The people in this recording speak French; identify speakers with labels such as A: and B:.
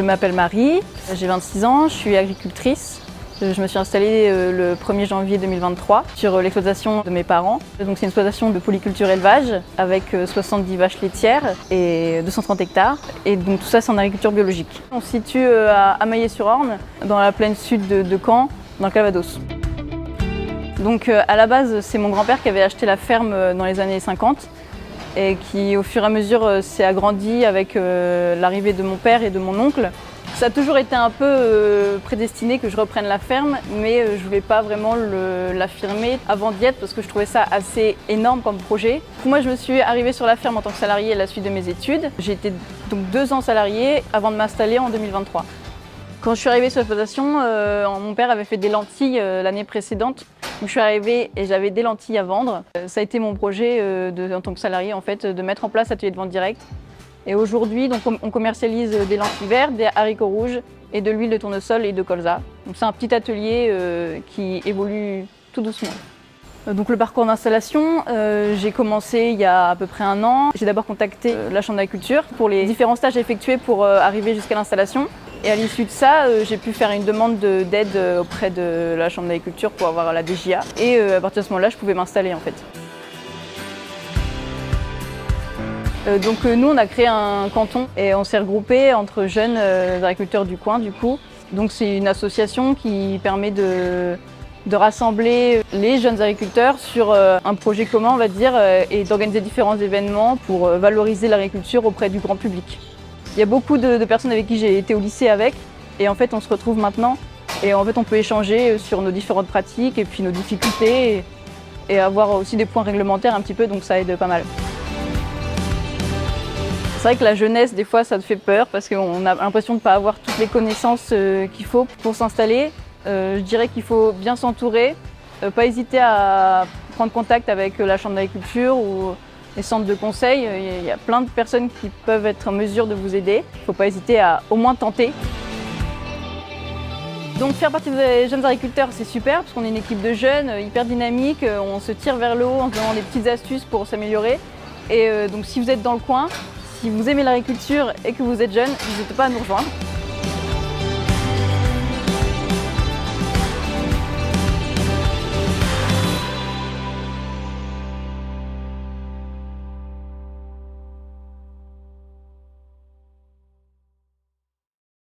A: Je m'appelle Marie, j'ai 26 ans, je suis agricultrice. Je me suis installée le 1er janvier 2023 sur l'exploitation de mes parents. Donc c'est une exploitation de polyculture élevage avec 70 vaches laitières et 230 hectares. Et donc tout ça c'est en agriculture biologique. On se situe à Maillé-sur-Orne, dans la plaine sud de Caen, dans le Calvados. Donc à la base c'est mon grand-père qui avait acheté la ferme dans les années 50 et qui au fur et à mesure s'est agrandi avec l'arrivée de mon père et de mon oncle. Ça a toujours été un peu prédestiné que je reprenne la ferme, mais je ne voulais pas vraiment l'affirmer avant d'y être parce que je trouvais ça assez énorme comme projet. Moi, je me suis arrivée sur la ferme en tant que salariée à la suite de mes études. J'ai été donc 2 ans salariée avant de m'installer en 2023. Quand je suis arrivée sur l'exploitation, mon père avait fait des lentilles l'année précédente. Donc je suis arrivée et j'avais des lentilles à vendre. Ça a été mon projet en tant que salariée en fait, de mettre en place l'atelier de vente directe. Et aujourd'hui, donc, on commercialise des lentilles vertes, des haricots rouges et de l'huile de tournesol et de colza. Donc c'est un petit atelier qui évolue tout doucement. Donc le parcours d'installation, j'ai commencé il y a à peu près 1 an. J'ai d'abord contacté la Chambre d'agriculture pour les différents stages effectués pour arriver jusqu'à l'installation. Et à l'issue de ça, j'ai pu faire une demande d'aide auprès de la Chambre d'agriculture pour avoir la DJA. Et à partir de ce moment-là, je pouvais m'installer en fait. Donc nous, on a créé un canton et on s'est regroupé entre jeunes agriculteurs du coin du coup. Donc c'est une association qui permet de rassembler les jeunes agriculteurs sur un projet commun, on va dire, et d'organiser différents événements pour valoriser l'agriculture auprès du grand public. Il y a beaucoup de personnes avec qui j'ai été au lycée avec et en fait on se retrouve maintenant et en fait on peut échanger sur nos différentes pratiques et puis nos difficultés et avoir aussi des points réglementaires un petit peu, donc ça aide pas mal. C'est vrai que la jeunesse, des fois, ça te fait peur parce qu'on a l'impression de ne pas avoir toutes les connaissances qu'il faut pour s'installer. Je dirais qu'il faut bien s'entourer, pas hésiter à prendre contact avec la Chambre d'agriculture ou les centres de conseil. Il y a plein de personnes qui peuvent être en mesure de vous aider. Il ne faut pas hésiter à au moins tenter. Donc faire partie des jeunes agriculteurs, c'est super parce qu'on est une équipe de jeunes hyper dynamique, on se tire vers le haut en se donnant des petites astuces pour s'améliorer. Et donc si vous êtes dans le coin, si vous aimez l'agriculture et que vous êtes jeune, n'hésitez pas à nous rejoindre.